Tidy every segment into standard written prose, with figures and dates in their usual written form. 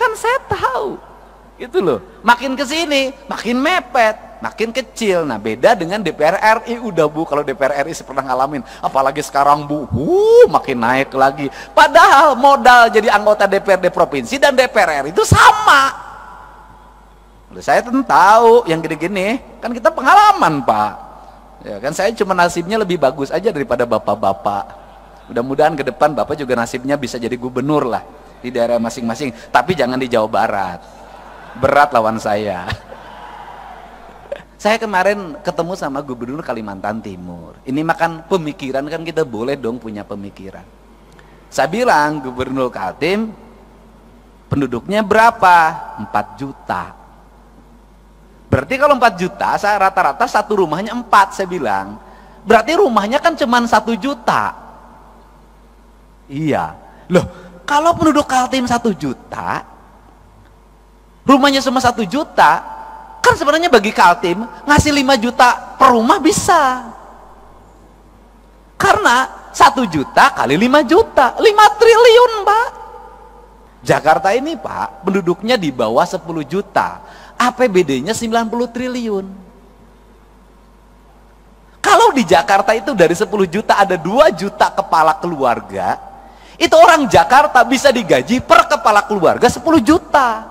kan saya tahu. Itu loh. Makin ke sini, makin mepet, makin kecil. Nah, beda dengan DPR RI. Udah Bu, kalau DPR RI saya pernah ngalamin. Apalagi sekarang Bu, makin naik lagi. Padahal modal jadi anggota DPRD provinsi dan DPR RI itu sama. Saya tentu tahu yang gini-gini, kan kita pengalaman Pak. Ya kan, saya cuma nasibnya lebih bagus aja daripada bapak-bapak. Mudah-mudahan ke depan Bapak juga nasibnya bisa jadi gubernur lah di daerah masing-masing, tapi jangan di Jawa Barat. Berat lawan saya. Saya kemarin ketemu sama Gubernur Kalimantan Timur. Ini makan pemikiran, kan kita boleh dong punya pemikiran. Saya bilang, Gubernur Kaltim penduduknya berapa? 4 juta. Berarti kalau 4 juta, saya rata-rata satu rumahnya 4, saya bilang. Berarti rumahnya kan cuma 1 juta. Iya. Loh, kalau penduduk Kaltim 1 juta, rumahnya cuma 1 juta, kan sebenarnya bagi Kaltim ngasih 5 juta per rumah bisa. Karena 1 juta kali 5 juta, 5 triliun Pak. Jakarta ini Pak, penduduknya di bawah 10 juta, APBD-nya 90 triliun. Kalau di Jakarta itu dari 10 juta ada 2 juta kepala keluarga, itu orang Jakarta bisa digaji per kepala keluarga 10 juta.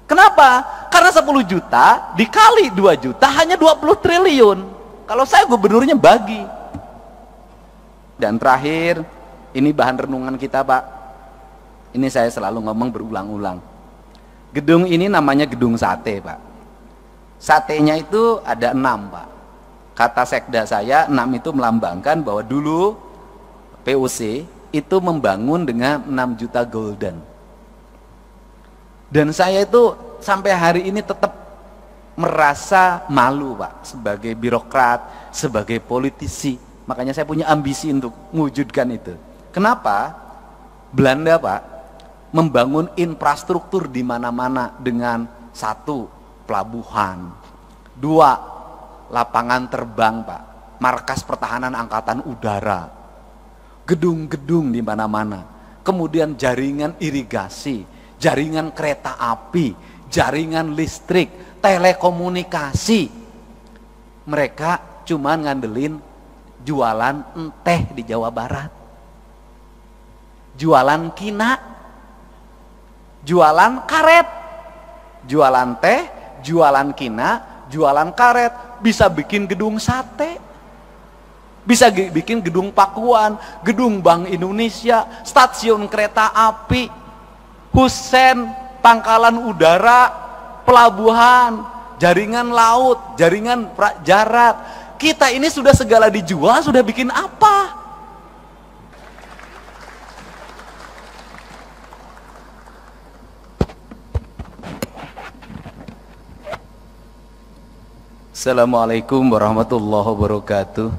Kenapa? Karena 10 juta dikali 2 juta hanya 20 triliun. Kalau saya gubernurnya bagi. Dan terakhir, ini bahan renungan kita Pak. Ini saya selalu ngomong berulang-ulang. Gedung ini namanya gedung sate Pak. Satenya itu ada 6 Pak. Kata sekda saya, 6 itu melambangkan bahwa dulu POC itu membangun dengan 6 juta golden. Dan saya itu sampai hari ini tetap merasa malu Pak, sebagai birokrat, sebagai politisi. Makanya saya punya ambisi untuk mewujudkan itu. Kenapa? Belanda Pak membangun infrastruktur di mana-mana dengan 1, pelabuhan, 2, lapangan terbang Pak, markas pertahanan angkatan udara, gedung-gedung di mana-mana, kemudian jaringan irigasi, jaringan kereta api, jaringan listrik, telekomunikasi. Mereka cuma ngandelin jualan teh di Jawa Barat, jualan kina, jualan karet, jualan teh, jualan kina, jualan karet, bisa bikin gedung sate, bisa bikin gedung pakuan, gedung Bank Indonesia, stasiun kereta api, Husen, pangkalan udara, pelabuhan, jaringan laut, jaringan darat. Kita ini sudah segala dijual, sudah bikin apa? Assalamualaikum warahmatullahi wabarakatuh.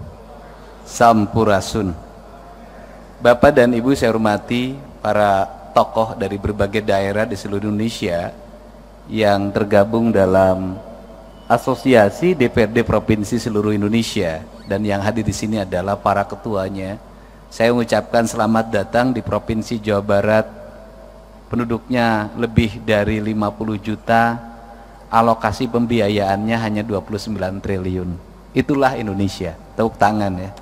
Sampurasun. Bapak dan Ibu saya hormati, para tokoh dari berbagai daerah di seluruh Indonesia yang tergabung dalam Asosiasi DPRD Provinsi seluruh Indonesia, dan yang hadir di sini adalah para ketuanya. Saya mengucapkan selamat datang di Provinsi Jawa Barat. Penduduknya lebih dari 50 juta, alokasi pembiayaannya hanya 29 triliun. Itulah Indonesia. Tepuk tangan ya.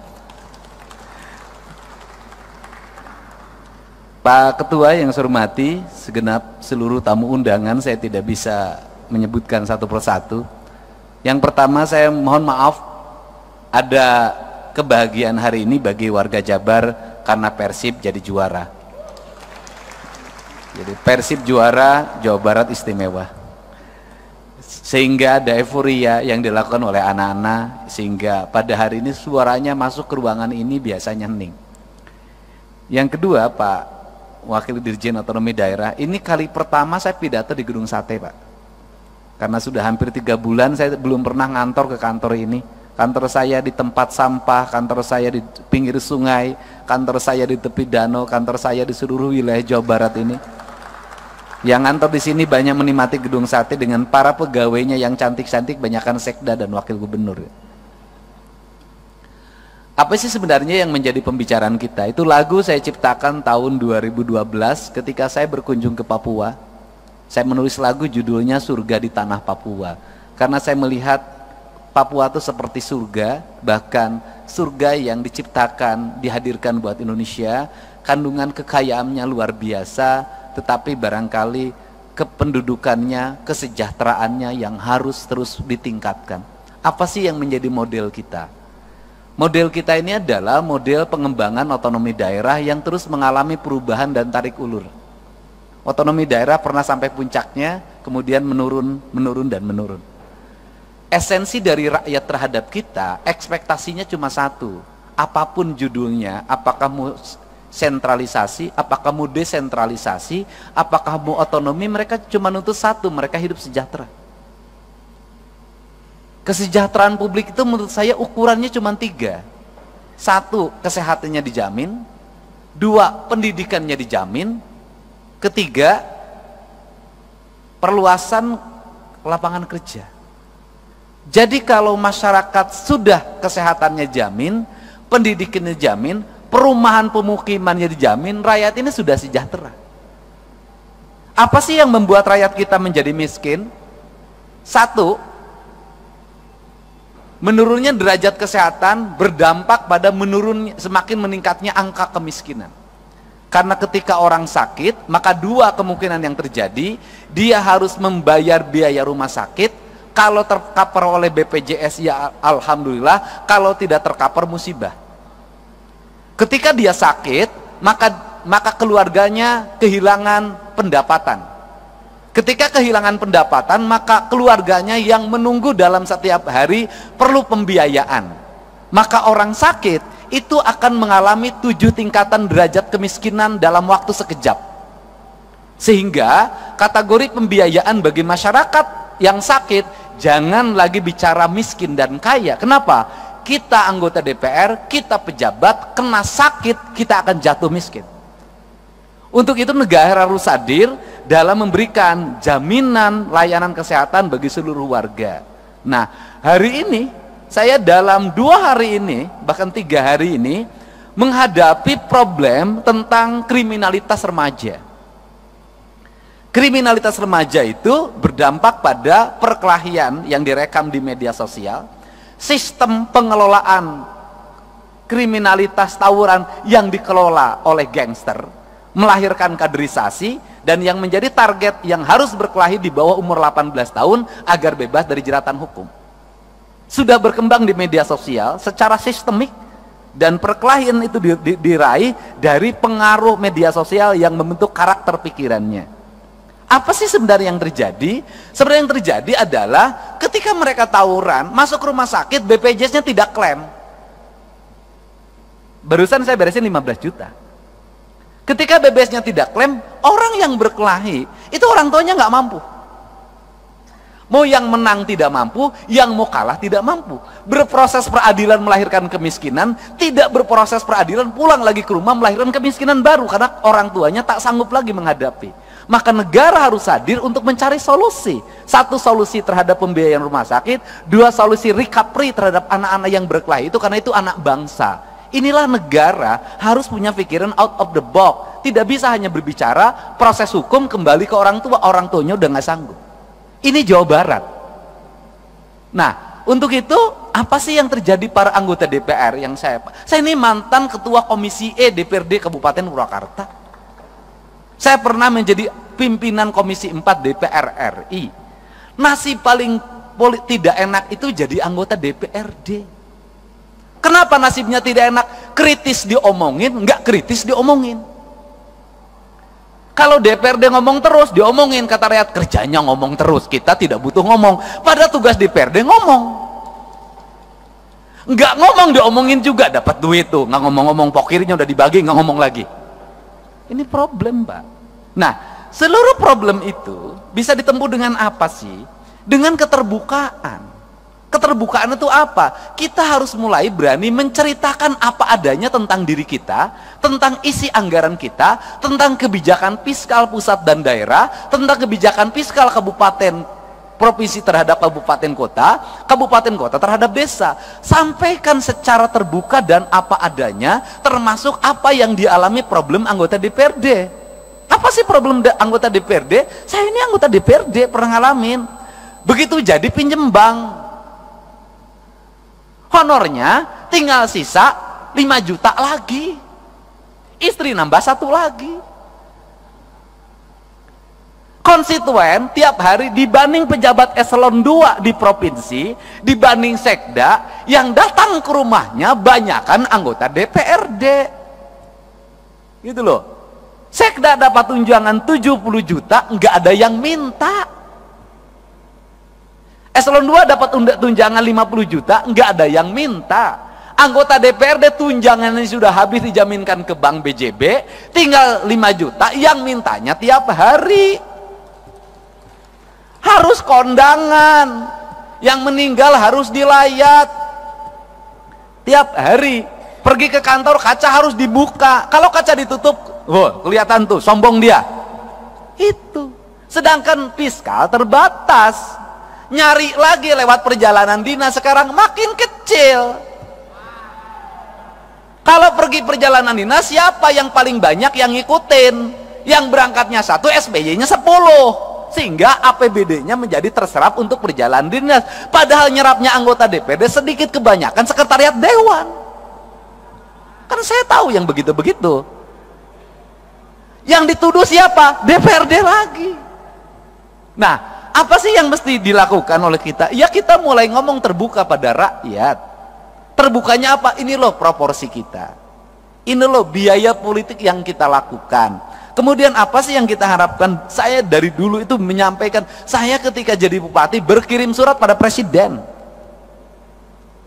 Pak Ketua yang saya hormati, segenap seluruh tamu undangan, saya tidak bisa menyebutkan satu persatu. Yang pertama saya mohon maaf, ada kebahagiaan hari ini bagi warga Jabar karena Persib jadi juara. Jadi Persib juara, Jawa Barat istimewa. Sehingga ada euforia yang dilakukan oleh anak-anak, sehingga pada hari ini suaranya masuk ke ruangan ini biasanya hening. Yang kedua Pak Wakil Dirjen Otonomi Daerah, ini kali pertama saya pidato di Gedung Sate Pak, karena sudah hampir 3 bulan saya belum pernah ngantor ke kantor ini. Kantor saya di tempat sampah, kantor saya di pinggir sungai, kantor saya di tepi danau, kantor saya di seluruh wilayah Jawa Barat ini. Yang ngantor di sini banyak menikmati Gedung Sate dengan para pegawainya yang cantik-cantik, banyakkan sekda dan wakil gubernur. Apa sih sebenarnya yang menjadi pembicaraan kita? Itu lagu saya ciptakan tahun 2012 ketika saya berkunjung ke Papua. Saya menulis lagu judulnya Surga di Tanah Papua. Karena saya melihat Papua itu seperti surga, bahkan surga yang diciptakan, dihadirkan buat Indonesia. Kandungan kekayaannya luar biasa, tetapi barangkali kependudukannya, kesejahteraannya yang harus terus ditingkatkan. Apa sih yang menjadi model kita? Model kita ini adalah model pengembangan otonomi daerah yang terus mengalami perubahan dan tarik ulur. Otonomi daerah pernah sampai puncaknya, kemudian menurun, dan menurun. Esensi dari rakyat terhadap kita, ekspektasinya cuma satu. Apapun judulnya, apakah mau sentralisasi, apakah mau desentralisasi, apakah mau otonomi, mereka cuma nuntut satu, mereka hidup sejahtera. Kesejahteraan publik itu menurut saya ukurannya cuma 3. 1, kesehatannya dijamin. 2, pendidikannya dijamin. 3, perluasan lapangan kerja. Jadi kalau masyarakat sudah kesehatannya jamin, pendidikannya jamin, perumahan pemukimannya dijamin, rakyat ini sudah sejahtera. Apa sih yang membuat rakyat kita menjadi miskin? 1, menurunnya derajat kesehatan berdampak pada semakin meningkatnya angka kemiskinan. Karena ketika orang sakit, maka 2 kemungkinan yang terjadi, dia harus membayar biaya rumah sakit. Kalau tercover oleh BPJS ya alhamdulillah, kalau tidak tercover musibah. Ketika dia sakit, maka keluarganya kehilangan pendapatan. Ketika kehilangan pendapatan, maka keluarganya yang menunggu dalam setiap hari perlu pembiayaan. Maka orang sakit itu akan mengalami 7 tingkatan derajat kemiskinan dalam waktu sekejap. Sehingga kategori pembiayaan bagi masyarakat yang sakit, jangan lagi bicara miskin dan kaya. Kenapa? Kita anggota DPR, kita pejabat, kena sakit, kita akan jatuh miskin. Untuk itu negara harus hadir dalam memberikan jaminan layanan kesehatan bagi seluruh warga. Nah, hari ini saya dalam 2 hari ini, bahkan 3 hari ini, menghadapi problem tentang kriminalitas remaja. Kriminalitas remaja itu berdampak pada perkelahian yang direkam di media sosial, sistem pengelolaan kriminalitas tawuran yang dikelola oleh gangster, melahirkan kaderisasi, dan yang menjadi target yang harus berkelahi di bawah umur 18 tahun agar bebas dari jeratan hukum. Sudah berkembang di media sosial secara sistemik, dan perkelahian itu diraih dari pengaruh media sosial yang membentuk karakter pikirannya. Apa sih sebenarnya yang terjadi? Sebenarnya yang terjadi adalah ketika mereka tawuran, masuk rumah sakit, BPJS-nya tidak klaim. Barusan saya beresin 15 juta. Ketika BPJS-nya tidak klaim, orang yang berkelahi itu orang tuanya nggak mampu. Mau yang menang tidak mampu, yang mau kalah tidak mampu. Berproses peradilan melahirkan kemiskinan, tidak berproses peradilan pulang lagi ke rumah melahirkan kemiskinan baru karena orang tuanya tak sanggup lagi menghadapi. Maka negara harus hadir untuk mencari solusi. 1, solusi terhadap pembiayaan rumah sakit. 2, solusi recovery terhadap anak-anak yang berkelahi itu, karena itu anak bangsa. Inilah negara harus punya pikiran out of the box. Tidak bisa hanya berbicara proses hukum kembali ke orang tua, orang tuanya udah nggak sanggup. Ini Jawa Barat. Nah, untuk itu apa sih yang terjadi para anggota DPR yang saya ini mantan ketua Komisi E DPRD Kabupaten Purwakarta. Saya pernah menjadi pimpinan Komisi 4 DPR RI. Nasib paling tidak enak itu jadi anggota DPRD. Kenapa nasibnya tidak enak? Kritis diomongin, nggak kritis diomongin. Kalau DPRD ngomong terus, diomongin, kata rakyat, kerjanya ngomong terus, kita tidak butuh ngomong. Pada tugas DPRD ngomong. Nggak ngomong diomongin juga, dapat duit tuh. Nggak ngomong-ngomong, pokirnya udah dibagi, nggak ngomong lagi. Ini problem, Pak. Nah, seluruh problem itu bisa ditempuh dengan apa sih? Dengan keterbukaan. Keterbukaan itu apa? Kita harus mulai berani menceritakan apa adanya tentang diri kita, tentang isi anggaran kita, tentang kebijakan fiskal pusat dan daerah, tentang kebijakan fiskal kabupaten provinsi terhadap kabupaten kota terhadap desa. Sampaikan secara terbuka dan apa adanya, termasuk apa yang dialami problem anggota DPRD. Apa sih problem anggota DPRD? Saya ini anggota DPRD, pernah ngalamin. Begitu jadi pinjem bank, honornya tinggal sisa 5 juta lagi, istri nambah 1 lagi. Konstituen tiap hari dibanding pejabat eselon 2 di provinsi, dibanding sekda yang datang ke rumahnya banyakan anggota DPRD. Gitu loh. Sekda dapat tunjangan 70 juta, nggak ada yang minta. Eselon 2 dapat tunjangan 50 juta, nggak ada yang minta. Anggota DPRD tunjangannya sudah habis dijaminkan ke Bank BJB, tinggal 5 juta yang mintanya tiap hari. Harus kondangan, yang meninggal harus dilayat tiap hari. Pergi ke kantor kaca harus dibuka, kalau kaca ditutup, wah kelihatan tuh sombong dia. Itu sedangkan fiskal terbatas, nyari lagi lewat perjalanan dinas sekarang makin kecil. Kalau pergi perjalanan dinas, siapa yang paling banyak yang ngikutin? Yang berangkatnya 1, SBY-nya 10, sehingga APBD-nya menjadi terserap untuk perjalanan dinas. Padahal nyerapnya anggota DPRD sedikit, kebanyakan sekretariat dewan. Kan saya tahu yang begitu-begitu. Yang dituduh siapa? DPRD lagi. Nah, apa sih yang mesti dilakukan oleh kita? Ya kita mulai ngomong terbuka pada rakyat. Terbukanya apa? Ini loh proporsi kita. Ini loh biaya politik yang kita lakukan. Kemudian apa sih yang kita harapkan? Saya dari dulu itu menyampaikan, saya ketika jadi bupati berkirim surat pada presiden.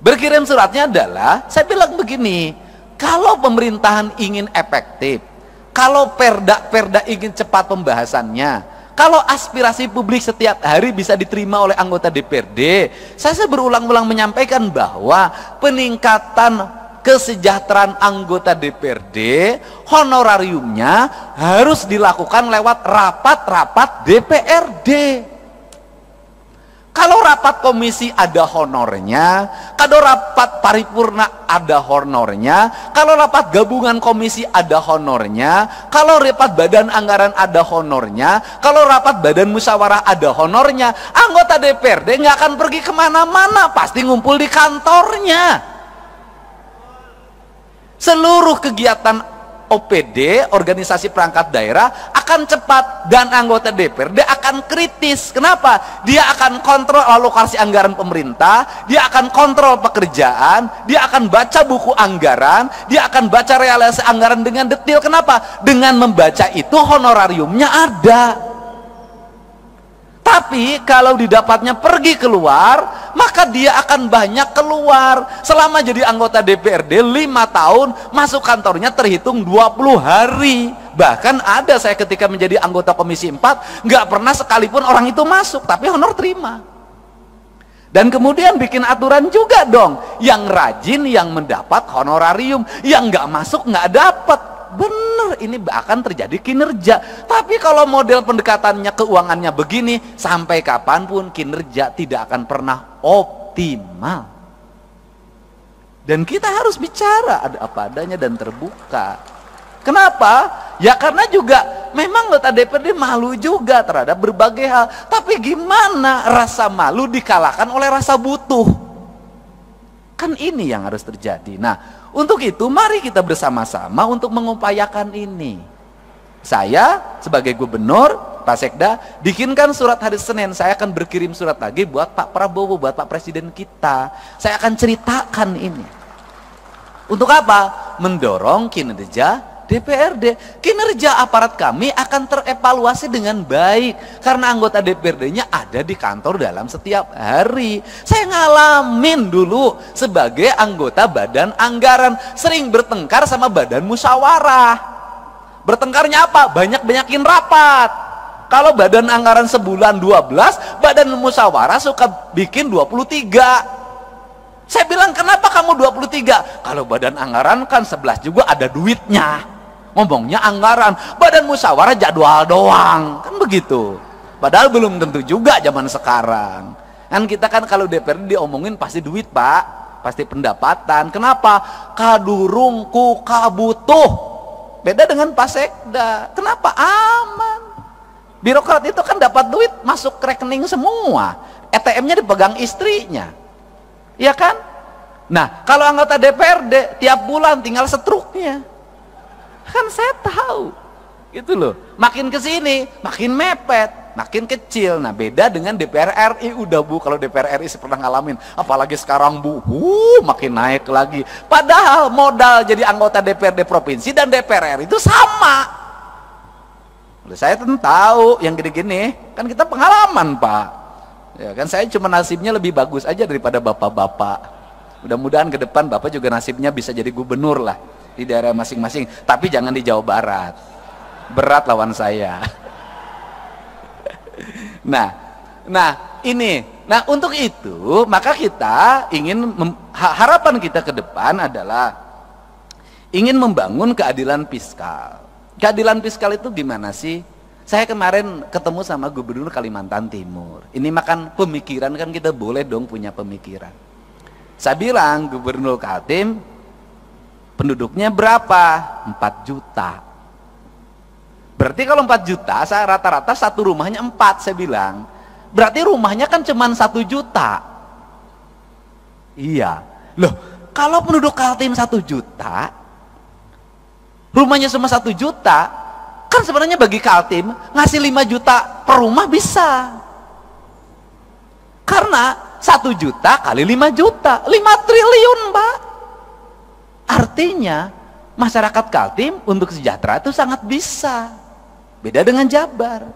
Berkirim suratnya adalah, saya bilang begini, kalau pemerintahan ingin efektif, kalau perda ingin cepat pembahasannya, kalau aspirasi publik setiap hari bisa diterima oleh anggota DPRD, saya berulang-ulang menyampaikan bahwa peningkatan kesejahteraan anggota DPRD, honorariumnya harus dilakukan lewat rapat-rapat DPRD. Kalau rapat komisi ada honornya, kalau rapat paripurna ada honornya, kalau rapat gabungan komisi ada honornya, kalau rapat badan anggaran ada honornya, kalau rapat badan musyawarah ada honornya, anggota DPRD nggak akan pergi kemana-mana, pasti ngumpul di kantornya. Seluruh kegiatan OPD, organisasi perangkat daerah, akan cepat dan anggota DPRD akan kritis. Kenapa? Dia akan kontrol alokasi anggaran pemerintah, dia akan kontrol pekerjaan, dia akan baca buku anggaran, dia akan baca realisasi anggaran dengan detail. Kenapa? Dengan membaca itu honorariumnya ada. Tapi kalau didapatnya pergi keluar, maka dia akan banyak keluar. Selama jadi anggota DPRD 5 tahun, masuk kantornya terhitung 20 hari. Bahkan ada saya ketika menjadi anggota Komisi 4, nggak pernah sekalipun orang itu masuk, tapi honor terima. Dan kemudian bikin aturan juga dong, yang rajin yang mendapat honorarium, yang nggak masuk nggak dapat. Bener, ini akan terjadi kinerja. Tapi kalau model pendekatannya keuangannya begini, sampai kapanpun kinerja tidak akan pernah optimal. Dan kita harus bicara ada apa adanya dan terbuka. Kenapa? Ya karena juga memang anggota DPRD malu juga terhadap berbagai hal. Tapi gimana rasa malu dikalahkan oleh rasa butuh? Kan ini yang harus terjadi. Nah, untuk itu mari kita bersama-sama untuk mengupayakan ini. Saya sebagai gubernur, Pak Sekda, bikinkan surat hari Senin. Saya akan berkirim surat lagi buat Pak Prabowo, buat Pak Presiden kita. Saya akan ceritakan ini. Untuk apa? Mendorong kinerja DPRD. Kinerja aparat kami akan terevaluasi dengan baik karena anggota DPRD-nya ada di kantor dalam setiap hari. Saya ngalamin dulu sebagai anggota badan anggaran, sering bertengkar sama badan musyawarah. Bertengkarnya apa? Banyak-banyakin rapat. Kalau badan anggaran sebulan 12, badan musyawarah suka bikin 23. Saya bilang, kenapa kamu 23? Kalau badan anggaran kan 11 juga ada duitnya. Ngomongnya anggaran, badan musyawarah jadwal doang, kan begitu. Padahal belum tentu juga zaman sekarang. Kan kita kan kalau DPRD diomongin pasti duit, Pak, pasti pendapatan. Kenapa? Kadurungku kabutuh. Beda dengan Pak Sekda. Kenapa? Aman. Birokrat itu kan dapat duit masuk ke rekening semua. ATM-nya dipegang istrinya. Iya kan? Nah, kalau anggota DPRD tiap bulan tinggal setruknya. Kan saya tahu. Gitu loh. Makin ke sini, makin mepet, makin kecil. Nah, beda dengan DPR RI. Udah Bu, kalau DPR RI pernah ngalamin. Apalagi sekarang Bu, makin naik lagi. Padahal modal jadi anggota DPRD provinsi dan DPR RI itu sama. Saya tentu tahu yang gini-gini, kan kita pengalaman, Pak. Ya kan, saya cuma nasibnya lebih bagus aja daripada bapak-bapak. Mudah-mudahan ke depan Bapak juga nasibnya bisa jadi gubernur lah di daerah masing-masing, tapi jangan di Jawa Barat. Berat lawan saya. Nah, untuk itu maka kita ingin harapan kita ke depan adalah ingin membangun keadilan fiskal. Keadilan fiskal itu gimana sih? Saya kemarin ketemu sama Gubernur Kalimantan Timur. Ini makan pemikiran, kan kita boleh dong punya pemikiran. Saya bilang, Gubernur Kaltim penduduknya berapa? 4 juta. Berarti kalau 4 juta, saya rata-rata satu rumahnya 4, saya bilang. Berarti rumahnya kan cuma 1 juta. Iya. Loh, kalau penduduk Kaltim 1 juta, rumahnya cuma 1 juta, kan sebenarnya bagi Kaltim ngasih 5 juta per rumah bisa. Karena 1 juta kali 5 juta, 5 triliun, Pak. Artinya masyarakat Kaltim untuk sejahtera itu sangat bisa. Beda dengan Jabar.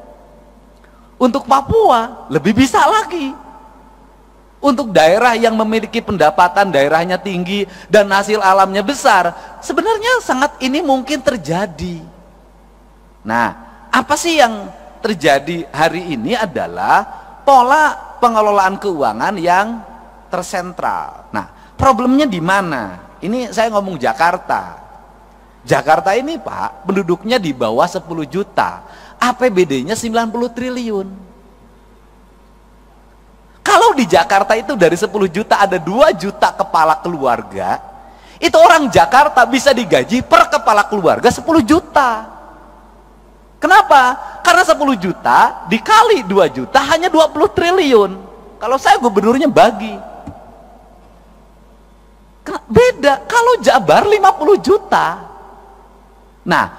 Untuk Papua lebih bisa lagi. Untuk daerah yang memiliki pendapatan daerahnya tinggi dan hasil alamnya besar, sebenarnya sangat ini mungkin terjadi. Nah, apa sih yang terjadi hari ini adalah pola pengelolaan keuangan yang tersentral. Nah, problemnya di mana? Ini saya ngomong Jakarta. Jakarta ini, Pak, penduduknya di bawah 10 juta. APBD-nya 90 triliun. Kalau di Jakarta itu dari 10 juta ada 2 juta kepala keluarga, itu orang Jakarta bisa digaji per kepala keluarga 10 juta. Kenapa? Karena 10 juta dikali 2 juta hanya 20 triliun. Kalau saya gubernurnya bagi. Beda kalau Jabar 50 juta. Nah,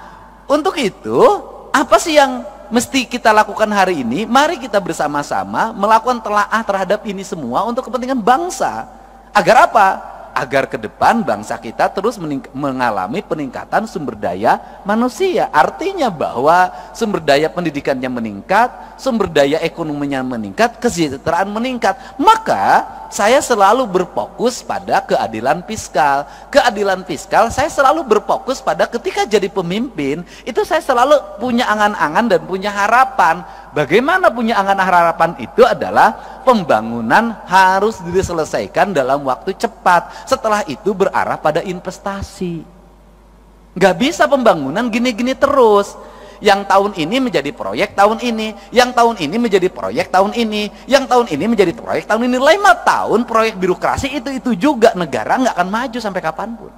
untuk itu apa sih yang mesti kita lakukan hari ini? Mari kita bersama-sama melakukan telaah terhadap ini semua untuk kepentingan bangsa. Agar apa? Agar ke depan bangsa kita terus mengalami peningkatan sumber daya manusia. Artinya bahwa sumber daya pendidikannya meningkat, sumber daya ekonominya meningkat, kesejahteraan meningkat. Maka saya selalu berfokus pada keadilan fiskal. Keadilan fiskal saya selalu berfokus pada ketika jadi pemimpin, itu saya selalu punya angan-angan dan punya harapan. Bagaimana punya angan harapan itu adalah pembangunan harus diselesaikan dalam waktu cepat. Setelah itu berarah pada investasi. Nggak bisa pembangunan gini-gini terus. Yang tahun ini menjadi proyek tahun ini, yang tahun ini menjadi proyek tahun ini, yang tahun ini menjadi proyek tahun ini. 5 tahun proyek birokrasi itu juga, negara nggak akan maju sampai kapanpun.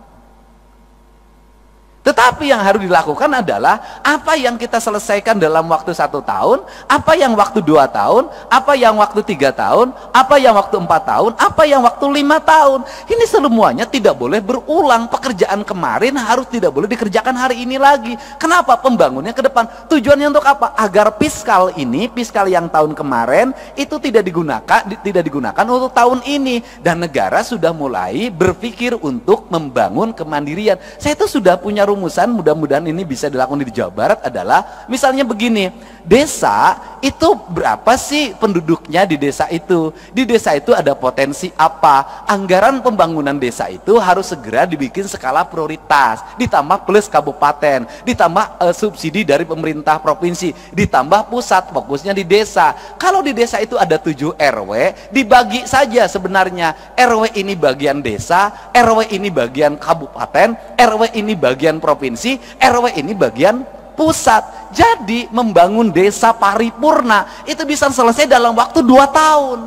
Tetapi yang harus dilakukan adalah apa yang kita selesaikan dalam waktu 1 tahun, apa yang waktu 2 tahun, apa yang waktu 3 tahun, apa yang waktu 4 tahun, apa yang waktu 5 tahun. Ini semuanya tidak boleh berulang. Pekerjaan kemarin harus tidak boleh dikerjakan hari ini lagi. Kenapa? Pembangunnya ke depan. Tujuannya untuk apa? Agar fiskal ini, fiskal yang tahun kemarin itu tidak digunakan untuk tahun ini. Dan negara sudah mulai berpikir untuk membangun kemandirian. Saya itu sudah punya rumusan, mudah-mudahan ini bisa dilakukan di Jawa Barat, adalah misalnya begini, desa itu berapa sih penduduknya di desa itu? Di desa itu ada potensi apa? Anggaran pembangunan desa itu harus segera dibikin skala prioritas, ditambah plus kabupaten, ditambah subsidi dari pemerintah provinsi, ditambah pusat, fokusnya di desa. Kalau di desa itu ada 7 RW, dibagi saja sebenarnya. RW ini bagian desa, RW ini bagian kabupaten, RW ini bagian provinsi, RW ini bagian pusat. Jadi membangun desa paripurna itu bisa selesai dalam waktu 2 tahun.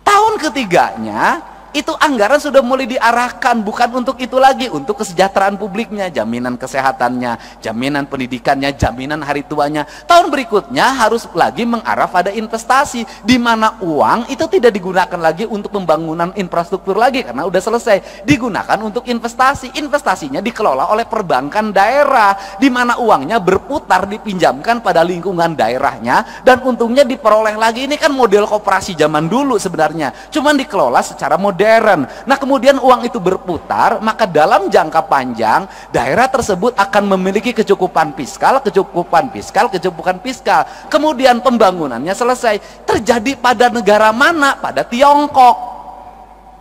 Tahun ketiganya itu anggaran sudah mulai diarahkan, bukan untuk itu lagi, untuk kesejahteraan publiknya, jaminan kesehatannya, jaminan pendidikannya, jaminan hari tuanya. Tahun berikutnya harus lagi mengarah pada investasi, di mana uang itu tidak digunakan lagi untuk pembangunan infrastruktur lagi karena udah selesai, digunakan untuk investasi. Investasinya dikelola oleh perbankan daerah, di mana uangnya berputar, dipinjamkan pada lingkungan daerahnya, dan untungnya diperoleh lagi. Ini kan model koperasi zaman dulu sebenarnya, cuman dikelola secara modern. Nah, kemudian uang itu berputar, maka dalam jangka panjang daerah tersebut akan memiliki kecukupan fiskal. Kemudian pembangunannya selesai. Terjadi pada negara mana? Pada Tiongkok.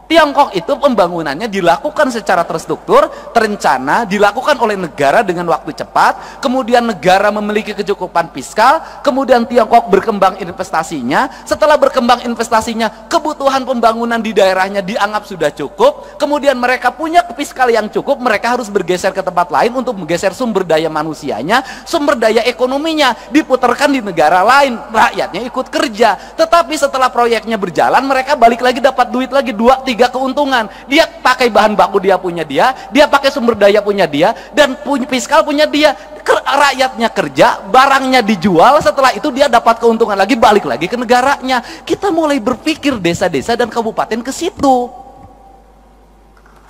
Tiongkok itu pembangunannya dilakukan secara terstruktur, terencana, dilakukan oleh negara dengan waktu cepat, kemudian negara memiliki kecukupan fiskal, kemudian Tiongkok berkembang investasinya. Setelah berkembang investasinya, kebutuhan pembangunan di daerahnya dianggap sudah cukup, kemudian mereka punya fiskal yang cukup, mereka harus bergeser ke tempat lain untuk menggeser sumber daya manusianya, sumber daya ekonominya diputarkan di negara lain, rakyatnya ikut kerja. Tetapi setelah proyeknya berjalan, mereka balik lagi dapat duit lagi 2-3 keuntungan. Dia pakai bahan baku dia punya dia pakai sumber daya punya dia, dan punya fiskal punya dia. Rakyatnya kerja, barangnya dijual, setelah itu dia dapat keuntungan lagi, balik lagi ke negaranya. Kita mulai berpikir desa-desa dan kabupaten ke situ.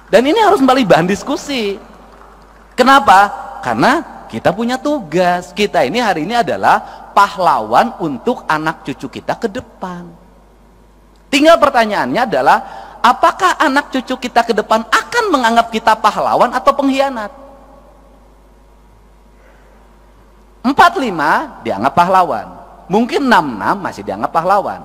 Dan ini harus kembali bahan diskusi. Kenapa? Karena kita punya tugas. Kita ini hari ini adalah pahlawan untuk anak cucu kita ke depan. Tinggal pertanyaannya adalah, apakah anak cucu kita ke depan akan menganggap kita pahlawan atau pengkhianat? 45 dianggap pahlawan, mungkin 66 masih dianggap pahlawan,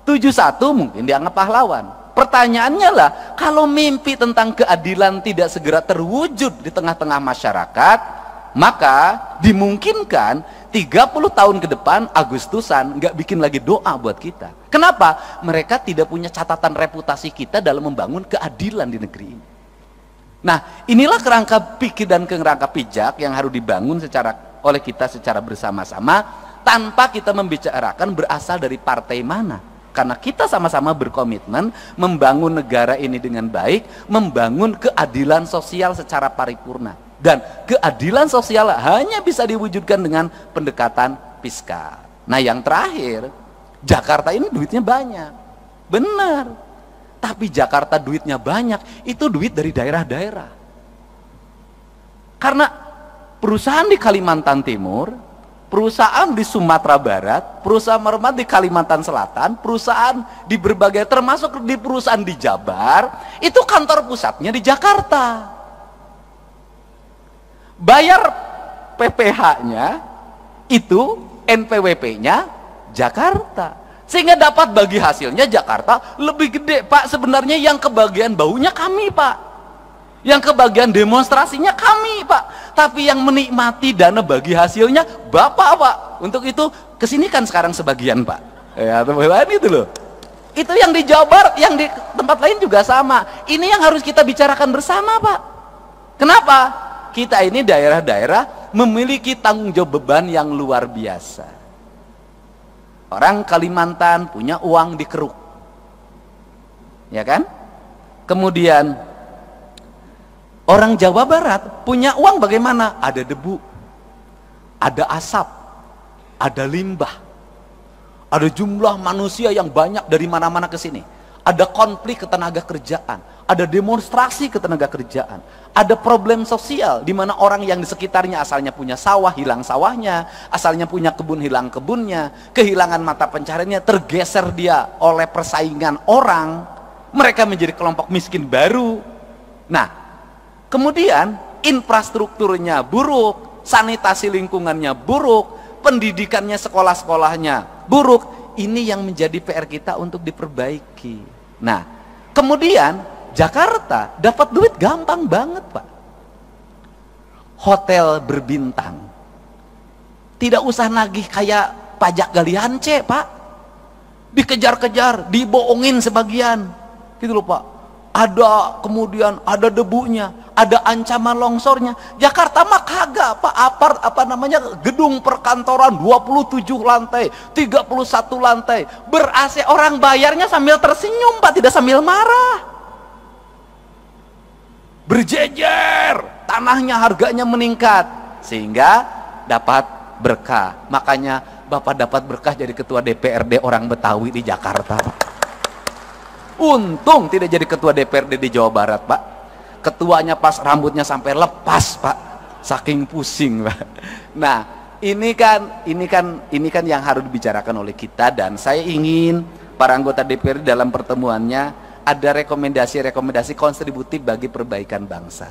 71 mungkin dianggap pahlawan. Pertanyaannya lah, kalau mimpi tentang keadilan tidak segera terwujud di tengah-tengah masyarakat, maka dimungkinkan 30 tahun ke depan Agustusan nggak bikin lagi doa buat kita. Kenapa? Mereka tidak punya catatan reputasi kita dalam membangun keadilan di negeri ini. Nah, inilah kerangka pikir dan kerangka pijak yang harus dibangun oleh kita secara bersama-sama, tanpa kita membicarakan berasal dari partai mana. Karena kita sama-sama berkomitmen membangun negara ini dengan baik, membangun keadilan sosial secara paripurna. Dan keadilan sosial hanya bisa diwujudkan dengan pendekatan fiskal. Nah, yang terakhir, Jakarta ini duitnya banyak, benar. Tapi Jakarta duitnya banyak, itu duit dari daerah-daerah. Karena perusahaan di Kalimantan Timur, perusahaan di Sumatera Barat, perusahaan di Kalimantan Selatan, perusahaan di berbagai, termasuk di perusahaan di Jabar, itu kantor pusatnya di Jakarta. Bayar PPH-nya itu, NPWP-nya Jakarta, sehingga dapat bagi hasilnya Jakarta lebih gede. Pak, sebenarnya yang kebagian baunya kami, Pak, yang kebagian demonstrasinya kami, Pak, tapi yang menikmati dana bagi hasilnya Bapak, Pak. Untuk itu kesini kan sekarang sebagian, Pak, ya teman-teman, itu loh. Itu yang di Jabar, yang di tempat lain juga sama. Ini yang harus kita bicarakan bersama, Pak. Kenapa? Kita ini daerah-daerah memiliki tanggung jawab beban yang luar biasa. Orang Kalimantan punya uang di keruk, ya kan? Kemudian orang Jawa Barat punya uang bagaimana? Ada debu, ada asap, ada limbah, ada jumlah manusia yang banyak dari mana-mana ke sini, ada konflik ketenaga kerjaan, ada demonstrasi ketenaga kerjaan, ada problem sosial di mana orang yang di sekitarnya asalnya punya sawah, hilang sawahnya, asalnya punya kebun, hilang kebunnya, kehilangan mata pencahariannya, tergeser dia oleh persaingan orang, mereka menjadi kelompok miskin baru. Nah, kemudian infrastrukturnya buruk, sanitasi lingkungannya buruk, pendidikannya, sekolah-sekolahnya buruk. Ini yang menjadi PR kita untuk diperbaiki. Nah, kemudian Jakarta dapat duit gampang banget, Pak. Hotel berbintang, tidak usah nagih kayak pajak galian C, Pak. Dikejar-kejar, dibohongin sebagian, gitu loh, Pak. Ada, kemudian ada debunya, ada ancaman longsornya. Jakarta mah kagak, Pak. Gedung perkantoran 27 lantai, 31 lantai, ber-AC, orang bayarnya sambil tersenyum, Pak, tidak sambil marah. Berjejer, tanahnya harganya meningkat sehingga dapat berkah. Makanya Bapak dapat berkah jadi ketua DPRD orang Betawi di Jakarta. Untung tidak jadi ketua DPRD di Jawa Barat, Pak. Ketuanya pas rambutnya sampai lepas, Pak, saking pusing, Pak. Nah, ini kan yang harus dibicarakan oleh kita, dan saya ingin para anggota DPRD dalam pertemuannya ada rekomendasi kontributif bagi perbaikan bangsa,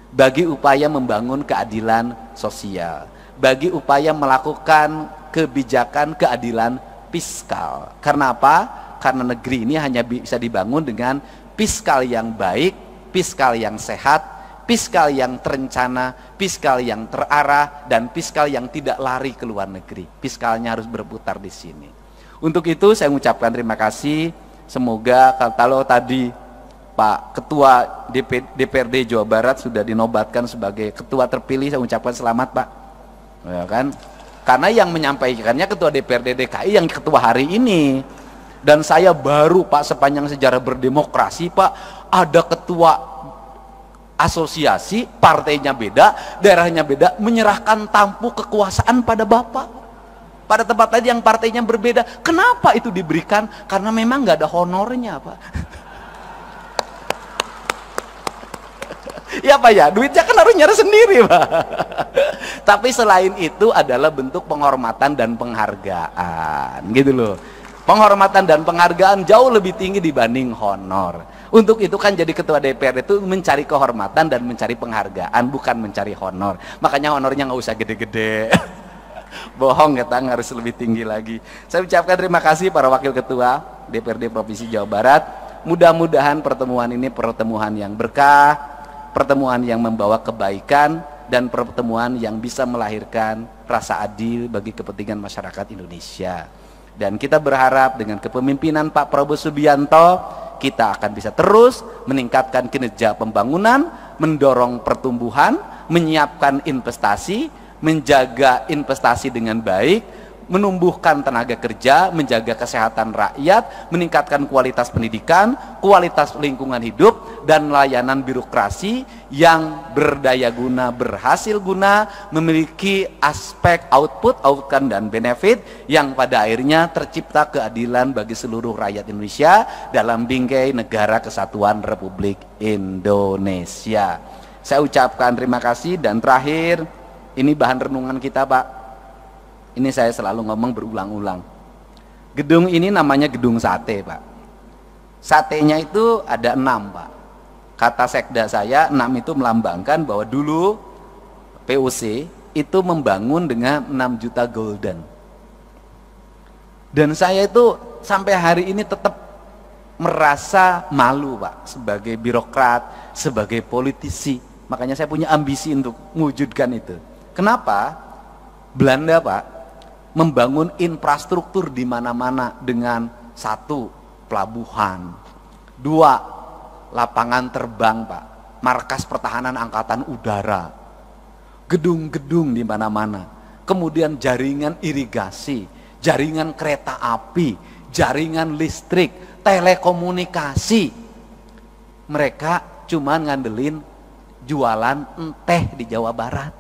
bagi upaya membangun keadilan sosial, bagi upaya melakukan kebijakan keadilan fiskal. Karena apa? Karena negeri ini hanya bisa dibangun dengan fiskal yang baik, fiskal yang sehat, fiskal yang terencana, fiskal yang terarah, dan fiskal yang tidak lari ke luar negeri. Fiskalnya harus berputar di sini. Untuk itu saya mengucapkan terima kasih. Semoga kalau tadi Pak Ketua DPRD Jawa Barat sudah dinobatkan sebagai ketua terpilih, saya ucapkan selamat, Pak. Ya kan? Karena yang menyampaikannya Ketua DPRD DKI yang ketua hari ini. Dan saya baru, Pak, sepanjang sejarah berdemokrasi, Pak, ada ketua asosiasi, partainya beda, daerahnya beda, menyerahkan tampuk kekuasaan pada Bapak. Pada tempat tadi yang partainya berbeda. Kenapa itu diberikan? Karena memang nggak ada honornya, Pak. Ya, Pak, ya, duitnya kan harus nyari sendiri, Pak. Tapi selain itu adalah bentuk penghormatan dan penghargaan, gitu loh. Penghormatan dan penghargaan jauh lebih tinggi dibanding honor. Untuk itu kan jadi ketua DPR itu mencari kehormatan dan mencari penghargaan, bukan mencari honor. Makanya honornya nggak usah gede-gede. Bohong, kita harus lebih tinggi lagi. Saya ucapkan terima kasih para wakil ketua DPRD Provinsi Jawa Barat. Mudah-mudahan pertemuan ini pertemuan yang berkah, pertemuan yang membawa kebaikan, dan pertemuan yang bisa melahirkan rasa adil bagi kepentingan masyarakat Indonesia. Dan kita berharap dengan kepemimpinan Pak Prabowo Subianto, kita akan bisa terus meningkatkan kinerja pembangunan, mendorong pertumbuhan, menyiapkan investasi, menjaga investasi dengan baik, menumbuhkan tenaga kerja, menjaga kesehatan rakyat, meningkatkan kualitas pendidikan, kualitas lingkungan hidup, dan layanan birokrasi yang berdaya guna, berhasil guna, memiliki aspek output, outcome, dan benefit yang pada akhirnya tercipta keadilan bagi seluruh rakyat Indonesia dalam bingkai negara kesatuan Republik Indonesia. Saya ucapkan terima kasih, dan terakhir, ini bahan renungan kita, Pak. Ini saya selalu ngomong berulang-ulang. Gedung ini namanya gedung sate, Pak. Satenya itu ada 6, Pak. Kata sekda saya, 6 itu melambangkan bahwa dulu POC itu membangun dengan 6 juta golden. Dan saya itu sampai hari ini tetap merasa malu, Pak, sebagai birokrat, sebagai politisi. Makanya saya punya ambisi untuk mewujudkan itu. Kenapa? Belanda, Pak, membangun infrastruktur di mana-mana dengan 1, pelabuhan, 2, lapangan terbang, Pak, markas pertahanan angkatan udara, gedung-gedung di mana-mana, kemudian jaringan irigasi, jaringan kereta api, jaringan listrik, telekomunikasi. Mereka cuma ngandelin jualan teh di Jawa Barat,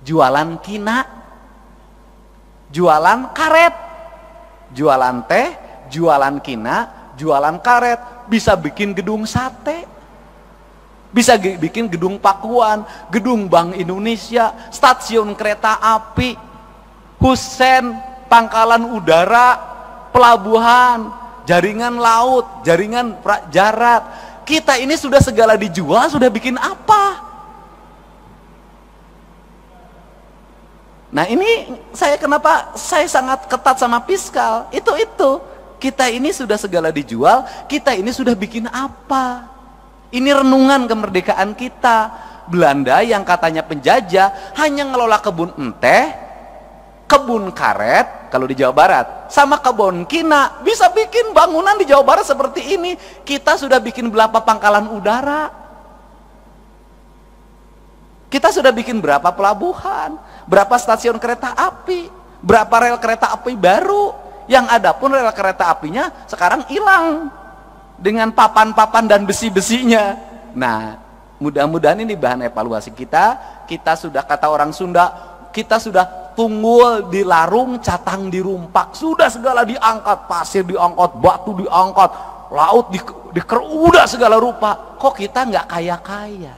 jualan kina, jualan karet, jualan teh, jualan kina, jualan karet, bisa bikin gedung sate, bisa bikin gedung pakuan, gedung Bank Indonesia, stasiun kereta api, husen, pangkalan udara, pelabuhan, jaringan laut, jaringan darat. Kita ini sudah segala dijual, sudah bikin apa? Nah, ini kenapa saya sangat ketat sama fiskal, itu kita ini sudah segala dijual, kita ini sudah bikin apa? Ini renungan kemerdekaan kita. Belanda yang katanya penjajah hanya ngelola kebun teh, kebun karet kalau di Jawa Barat, sama kebun kina, bisa bikin bangunan di Jawa Barat seperti ini. Kita sudah bikin berapa pangkalan udara, Kita sudah bikin berapa pelabuhan, berapa stasiun kereta api, berapa rel kereta api baru. Yang ada pun rel kereta apinya sekarang hilang dengan papan-papan dan besi-besinya. Nah, mudah-mudahan ini bahan evaluasi kita. Kita sudah, kata orang Sunda, kita sudah tunggul di larung, catang di rumpak. Sudah segala diangkat, pasir diangkat, batu diangkat, laut udah segala rupa. Kok kita nggak kaya-kaya?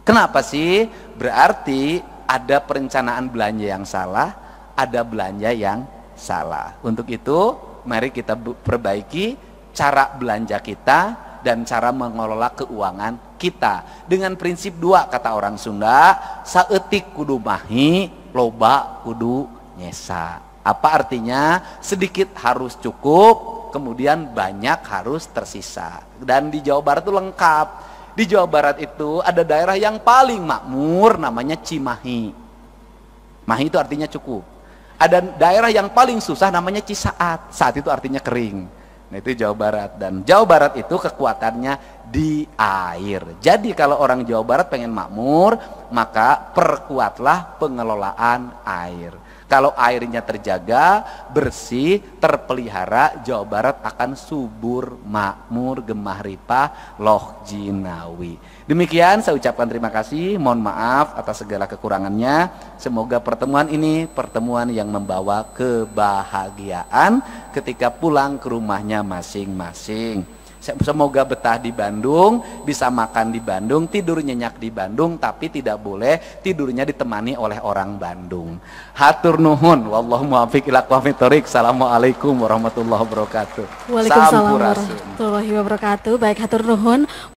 Kenapa sih? Berarti ada perencanaan belanja yang salah, ada belanja yang salah. Untuk itu, mari kita perbaiki cara belanja kita dan cara mengelola keuangan kita dengan prinsip 2, kata orang Sunda, saeutik kudu mahi, loba kudu nyesa. Apa artinya? Sedikit harus cukup, kemudian banyak harus tersisa. Dan di Jawa Barat itu lengkap. Di Jawa Barat itu ada daerah yang paling makmur, namanya Cimahi. Mahi itu artinya cukup. Ada daerah yang paling susah, namanya Cisaat. Saat itu artinya kering. Nah, itu Jawa Barat. Dan Jawa Barat itu kekuatannya di air. Jadi kalau orang Jawa Barat pengen makmur, maka perkuatlah pengelolaan air. Kalau airnya terjaga, bersih, terpelihara, Jawa Barat akan subur, makmur, gemah ripah, loh jinawi. Demikian saya ucapkan terima kasih, mohon maaf atas segala kekurangannya. Semoga pertemuan ini pertemuan yang membawa kebahagiaan ketika pulang ke rumahnya masing-masing. Semoga betah di Bandung, bisa makan di Bandung, tidur nyenyak di Bandung, tapi tidak boleh tidurnya ditemani oleh orang Bandung. Hatur nuhun, wallahu muwaffiq ila aqwamit thoriq. Assalamualaikum warahmatullahi wabarakatuh. Waalaikumsalam warahmatullahi wabarakatuh. Baik, hatur nuhun.